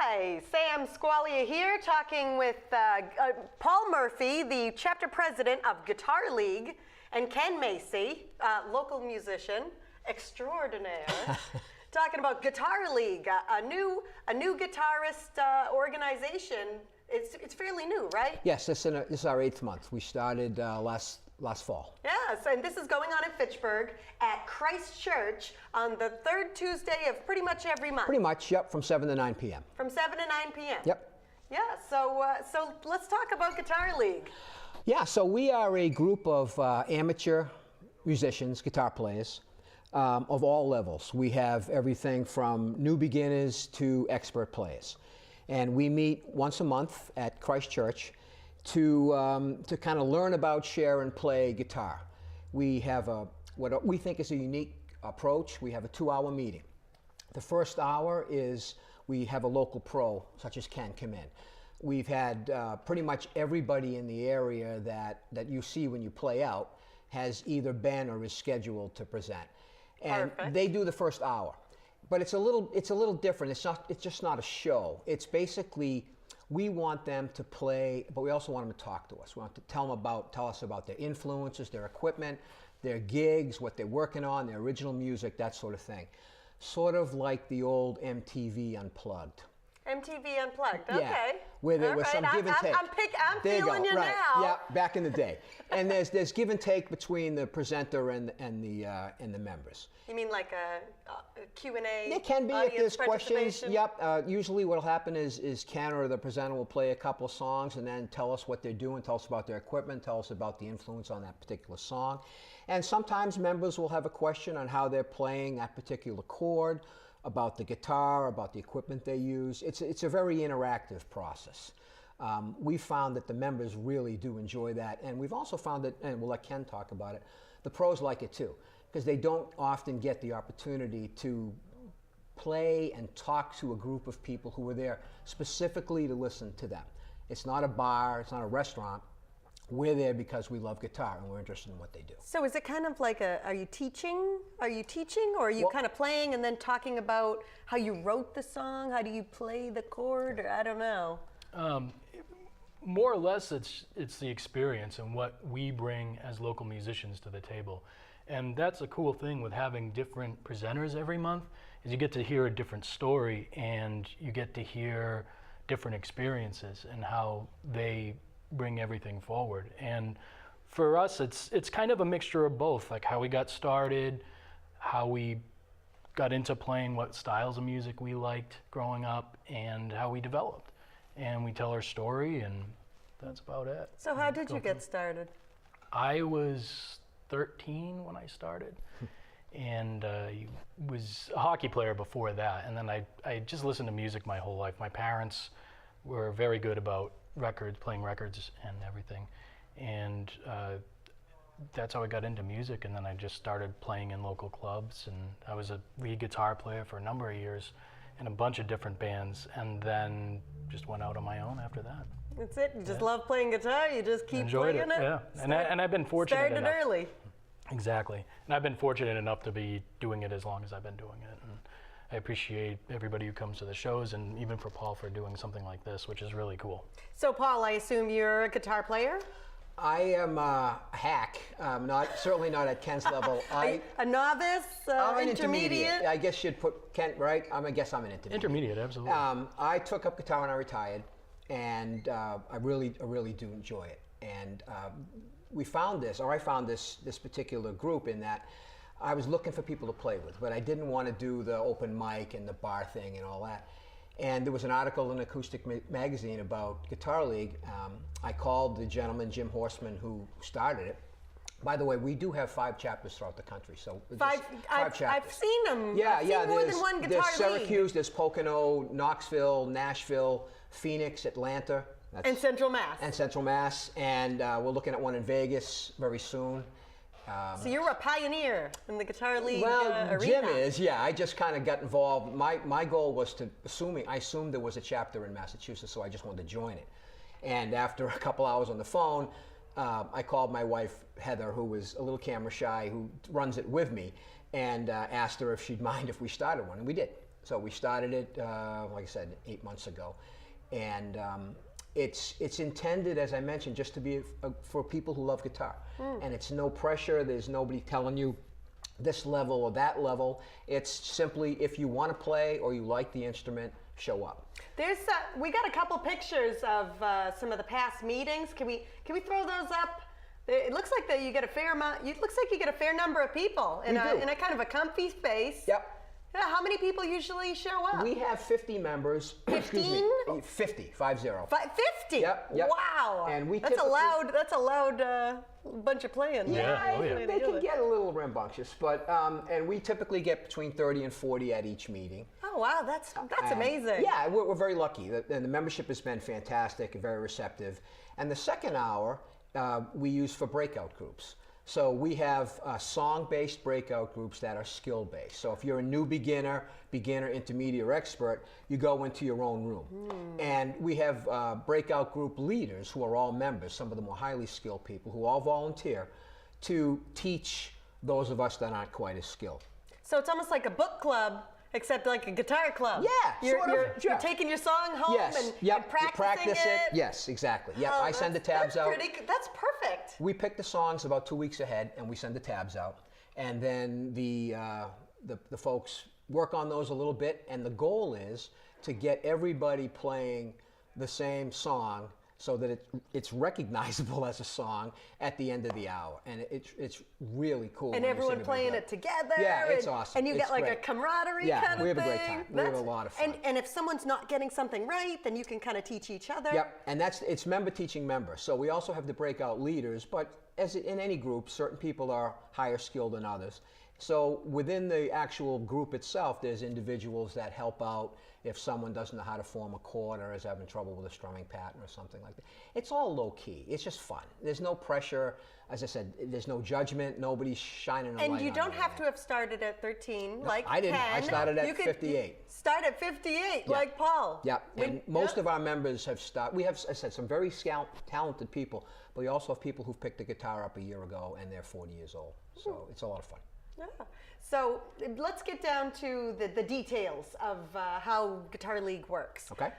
Hi, Sam Squalia here, talking with Paul Murphy, the chapter president of Guitar League, and Ken Macy, local musician extraordinaire, talking about Guitar League, a new guitarist organization. It's fairly new, right? Yes, this is our 8th month. We started last fall. Yes, and this is going on in Fitchburg at Christ Church on the 3rd Tuesday of pretty much every month. Pretty much, yep, from 7 to 9 p.m. From 7 to 9 p.m. Yep. Yeah, so let's talk about Guitar League. Yeah, so we are a group of amateur musicians, guitar players, of all levels. We have everything from new beginners to expert players. And we meet once a month at Christ Church to kind of learn about, share, and play guitar. We have what we think is a unique approach. We have a 2-hour meeting. The first hour is we have a local pro, such as Ken, come in. We've had pretty much everybody in the area that you see when you play out has either been or is scheduled to present. And Perfect. They do the first hour. But it's a little different. It's just not a show. It's basically, we want them to play, but we also want them to talk to us. We want to tell us about their influences, their equipment, their gigs, what they're working on, their original music, that sort of thing. Sort of like the old MTV Unplugged. MTV Unplugged, okay. Yeah, where there was some give and take. I'm There feeling you right. now. Yeah, back in the day. And there's give and take between the presenter and the members. You mean like a Q&A? It can be if there's questions. participation? Yep. Usually what will happen is Ken or the presenter will play a couple of songs and then tell us what they're doing, tell us about their equipment, tell us about the influence on that particular song. And sometimes members will have a question on how they're playing that particular chord, about the guitar, about the equipment they use. It's a very interactive process. We found that the members really do enjoy that, and we've also found that, and we'll let Ken talk about it, the pros like it too, because they don't often get the opportunity to play and talk to a group of people who are there specifically to listen to them. It's not a bar, it's not a restaurant. We're there because we love guitar and we're interested in what they do. So is it kind of like are you teaching? Or are you kind of playing and then talking about how you wrote the song? How do you play the chord? Or I don't know. More or less, it's the experience and what we bring as local musicians to the table. And that's a cool thing with having different presenters every month, is you get to hear a different story and you get to hear different experiences and how they bring everything forward. And for us, it's kind of a mixture of both, like how we got started, how we got into playing, what styles of music we liked growing up, and how we developed. And we tell our story, and that's about it. So how did you get started? I was 13 when I started, and I was a hockey player before that. And then I just listened to music my whole life. My parents were very good about records, playing records and everything. And that's how I got into music. And then I just started playing in local clubs. And I was a lead guitar player for a number of years in a bunch of different bands. And then just went out on my own after that. That's it? You just love playing guitar? You just keep Enjoyed playing it? Yeah. And I've been fortunate enough. Started early. Exactly. And I've been fortunate enough to be doing it as long as I've been doing it. And I appreciate everybody who comes to the shows, and even for Paul for doing something like this, which is really cool. So Paul, I assume you're a guitar player? I am a hack, certainly not at Ken's level. A novice, I'm an intermediate? I guess you'd put Ken, right? I guess I'm an intermediate. Intermediate, absolutely. I took up guitar when I retired, and I really do enjoy it. And I found this particular group in that I was looking for people to play with, but I didn't want to do the open mic and the bar thing and all that. And there was an article in Acoustic magazine about Guitar League. I called the gentleman, Jim Horstman, who started it. By the way, we do have 5 chapters throughout the country. So five chapters. I've seen them. Yeah, I've seen more than one Guitar League. There's Syracuse, there's Pocono, Knoxville, Nashville, Phoenix, Atlanta. And Central Mass. And we're looking at one in Vegas very soon. So you're a pioneer in the Guitar League arena. Jim is, yeah. I just kind of got involved. My goal was I assumed there was a chapter in Massachusetts, so I just wanted to join it. And after a couple hours on the phone, I called my wife, Heather, who was a little camera shy, who runs it with me, and asked her if she'd mind if we started one, and we did. So we started it, like I said, 8 months ago, and it's intended, as I mentioned, just to be for people who love guitar, and it's no pressure. There's nobody telling you this level or that level. It's simply if you want to play or you like the instrument, show up. There's we got a couple pictures of some of the past meetings. Can we throw those up? It looks like that you get a fair amount. It looks like you get a fair number of people in a kind of a comfy space. Yep. Yeah, how many people usually show up? We have 50 members. 15? 50, 50. 50. Yep. Wow. And we that's a loud bunch of playing. Yeah. Oh, yeah. They can get a little rambunctious, but and we typically get between 30 and 40 at each meeting. Oh wow, that's amazing. Yeah, we're very lucky. And the membership has been fantastic and very receptive. And the second hour we use for breakout groups. So we have song-based breakout groups that are skill-based. So if you're a new beginner, intermediate, or expert, you go into your own room. And we have breakout group leaders who are all members, some of the more highly skilled people who all volunteer to teach those of us that aren't quite as skilled. So it's almost like a book club, except like a guitar club. Yeah, You're taking your song home and practicing it. Yes, exactly. Yep, Oh, I send the tabs out. That's perfect. We pick the songs about 2 weeks ahead, and we send the tabs out. And then the folks work on those a little bit, and the goal is to get everybody playing the same song so that it's recognizable as a song at the end of the hour. And it's really cool. And everyone playing it together. Yeah, it's awesome. And you It's get like great. a camaraderie kind of thing. Yeah, we have a great time. We have a lot of fun. And if someone's not getting something right, then you can kind of teach each other. Yep, and it's member teaching member. So we also have the breakout leaders, but as in any group, certain people are higher skilled than others. So within the actual group itself, there's individuals that help out if someone doesn't know how to form a chord or is having trouble with a strumming pattern or something like that. It's all low key. It's just fun. There's no pressure. As I said, there's no judgment. Nobody's shining a light on And you don't you. have to have started at 13 like I didn't. Ken. I started at You could 58. Start at 58 like Paul. Yeah, and most of our members have started. We have, as I said, some very talented people, but we also have people who've picked the guitar up a year ago and they're 40 years old. So it's a lot of fun. Yeah. So let's get down to the details of how Guitar League works. Okay.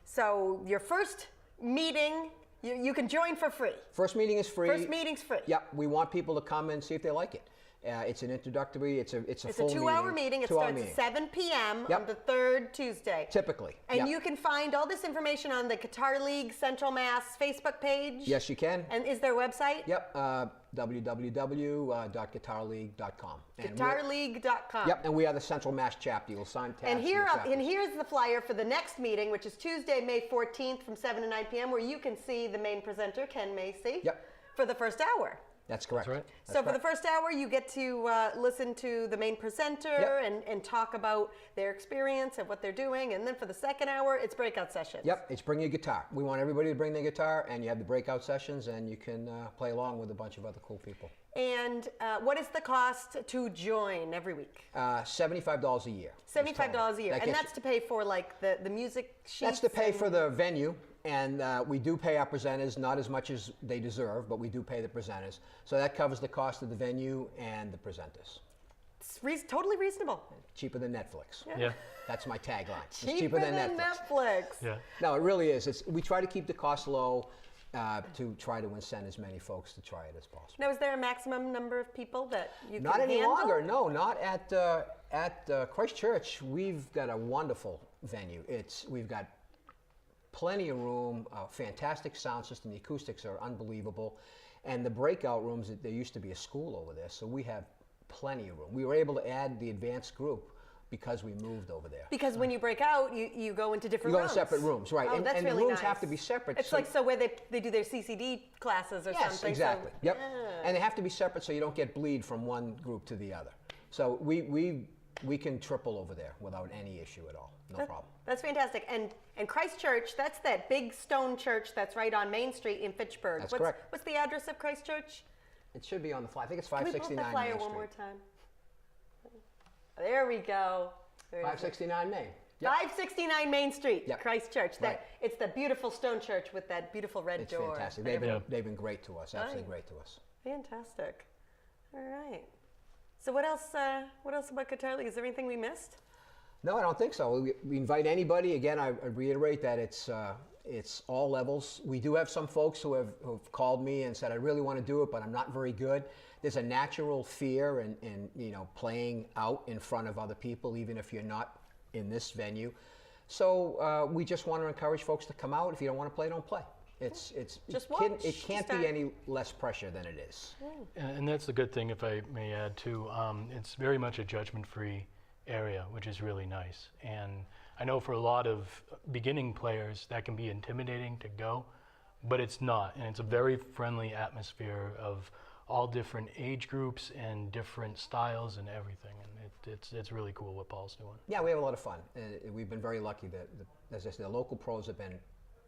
So your first meeting, you can join for free. First meeting is free. First meeting's free. Yep. We want people to come and see if they like it. It's an introductory. It's a full 2-hour meeting. It starts at 7 p.m. Yep. on the third Tuesday. Typically. And Yep. you can find all this information on the Guitar League Central Mass Facebook page. Yes, you can. And is their website? Yep. www.guitarleague.com. Guitarleague.com. Yep. And we are the Central Mass chapter. You'll sign tabs. And here's the flyer for the next meeting, which is Tuesday, May 14th from 7 to 9 p.m., where you can see the main presenter, Ken Macy, Yep. for the first hour. That's correct. That's right. So for the first hour, you get to listen to the main presenter and talk about their experience and what they're doing. And then for the second hour, it's breakout sessions. Yep, it's bring your guitar. We want everybody to bring their guitar, and you have the breakout sessions, and you can play along with a bunch of other cool people. And what is the cost to join every week? $75 a year. $75 a year. And that's to pay for like the music sheets? That's to pay for the venue. And we do pay our presenters, not as much as they deserve, but we do pay the presenters. So that covers the cost of the venue and the presenters. It's totally reasonable. Cheaper than Netflix. Yeah. That's my tagline. It's Cheaper than Netflix. Yeah. No, it really is. We try to keep the cost low to try to incent as many folks to try it as possible. Now, is there a maximum number of people that you Not can any handle? longer. No, not at Christ Church. We've got a wonderful venue. We've got plenty of room, fantastic sound system. The acoustics are unbelievable. And the breakout rooms, there used to be a school over there, so we have plenty of room. We were able to add the advanced group because we moved over there. Because when you break out, you go into different You go rooms. in separate rooms, right. Oh, and that's and really the rooms nice. have to be separate. It's like where they do their CCD classes or Yes, something. exactly. So, Yep. yeah. And they have to be separate so you don't get bleed from one group to the other. So we can triple over there without any issue at all. No problem. That's fantastic. And Christ Church, that's that big stone church that's right on Main Street in Fitchburg. That's correct. What's the address of Christ Church? It should be on the flyer. I think it's Can we 569 pull up the flyer Main one Street. more time? There we go. There it is. 569 Main. Yep. 569 Main Street, Yep. Christ Church. Right. It's the beautiful stone church with that beautiful red It's door. fantastic. Yeah. They've been great to us. Absolutely great to us. Fantastic. All right. So what else about Guitar League? Is there anything we missed? No, I don't think so. We invite anybody. Again, I reiterate that it's all levels. We do have some folks who've called me and said, I really want to do it, but I'm not very good. There's a natural fear in playing out in front of other people, even if you're not in this venue. So we just want to encourage folks to come out. If you don't want to play, don't play. Just It can't be any less pressure than it is. And that's the good thing, if I may add too. It's very much a judgment-free area, which is really nice. And I know for a lot of beginning players that can be intimidating to go, but it's not. And it's a very friendly atmosphere of all different age groups and different styles and everything. And it's really cool what Paul's doing. Yeah, we have a lot of fun. And we've been very lucky that, as I said, the local pros have been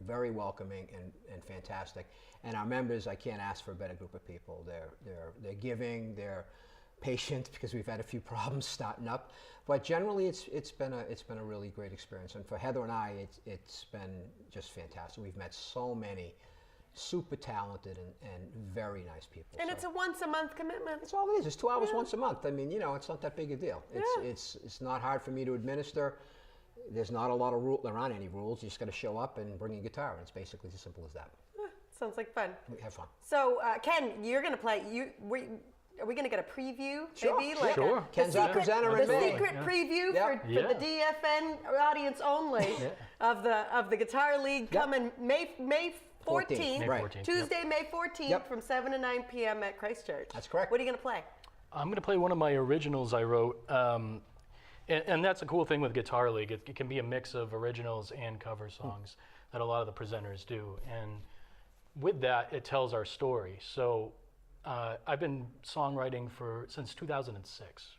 very welcoming and fantastic. And our members, I can't ask for a better group of people. They're giving, they're patient, because we've had a few problems starting up. But generally, it's been a really great experience. And for Heather and I, it's been just fantastic. We've met so many super talented and very nice people. And it's a once a month commitment. That's all it is. It's 2 hours once a month. I mean, it's not that big a deal. It's not hard for me to administer. There's not a lot of there aren't any rules. You just got to show up and bring a guitar. And it's basically as simple as that. Sounds like fun. Have fun. So, Ken, you're going to play. Are we going to get a preview? Sure. Maybe Sure. Ken's our presenter in the May. secret preview Yep. for the DFN audience only of the Guitar League coming May 14th, Right. 14th, Tuesday, May 14th, Yep. from 7 to 9 p.m. at Christ Church. That's correct. What are you going to play? I'm going to play one of my originals I wrote. And that's a cool thing with Guitar League. It can be a mix of originals and cover songs that a lot of the presenters do. And with that, it tells our story. So I've been songwriting since 2006,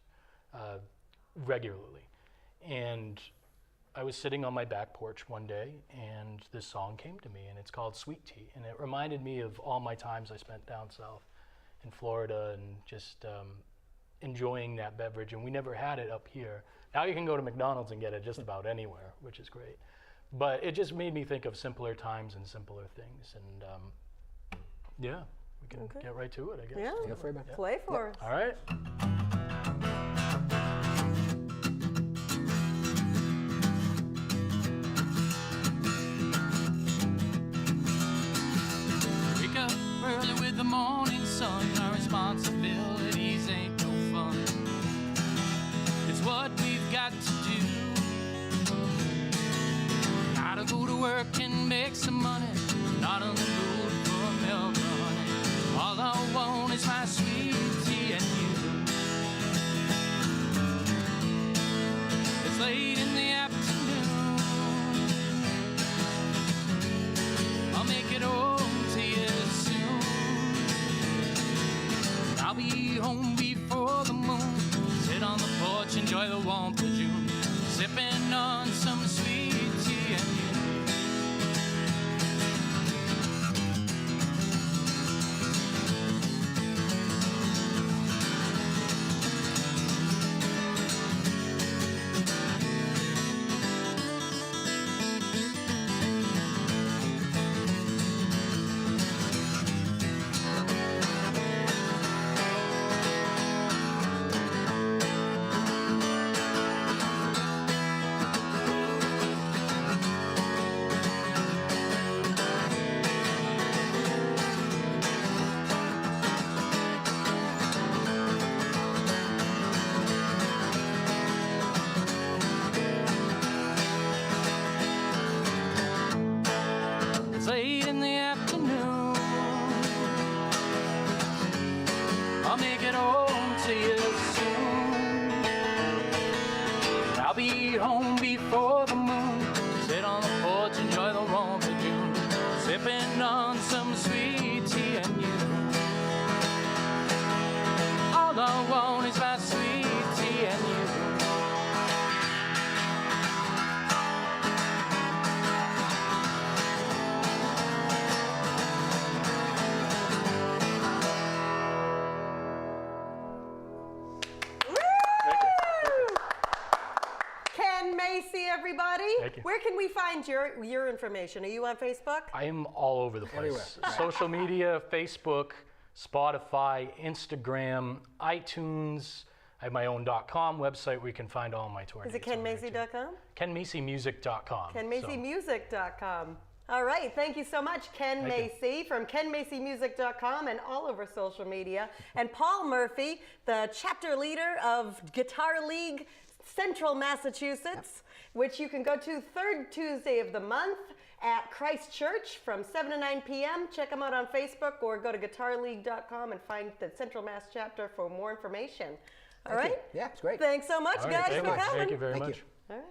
regularly. And I was sitting on my back porch one day, and this song came to me, and it's called Sweet Tea. And it reminded me of all my times I spent down south in Florida and just enjoying that beverage. And we never had it up here. Now you can go to McDonald's and get it just about anywhere, which is great. But it just made me think of simpler times and simpler things. And yeah, we can get right to it, I guess. Yeah, Feel free, man. play for us. All right. Wake up early with the morning sun. Our responsibilities ain't no fun. It's what we've got to do. Gotta go to work and make some money. Not on the mood for milk or honey. All I want is my sweet tea and you. It's late in the afternoon. I'll make it home to you soon. I'll be home before the moon. Sit on the porch, enjoy the warmth of June. Sipping on some sweet tea and you. It's late in the afternoon. I'll make it home to you soon. I'll be home before the moon. Sit on the porch, enjoy the warmth of June. Sipping on some sweet tea and you. All I want is my sweet tea and you. Ken Macy, everybody. Thank you. Where can we find your information? Are you on Facebook? I am all over the place. Everywhere. Social media, Facebook, Spotify, Instagram, iTunes. I have my own .com website where you can find all my tour Is it dates on there, too. kenmacy.com? KenMacyMusic.com. KenMacyMusic.com. All right, thank you so much, Ken Macy from KenMacyMusic.com and all over social media. And Paul Murphy, the chapter leader of Guitar League Central Massachusetts, which you can go to third Tuesday of the month at Christ Church from 7 to 9 p.m. Check them out on Facebook or go to guitarleague.com and find the Central Mass chapter for more information. All right? Yeah, it's great. Thanks so much, All right, guys, thank for you. coming. Thank you very Thank much. you. All right.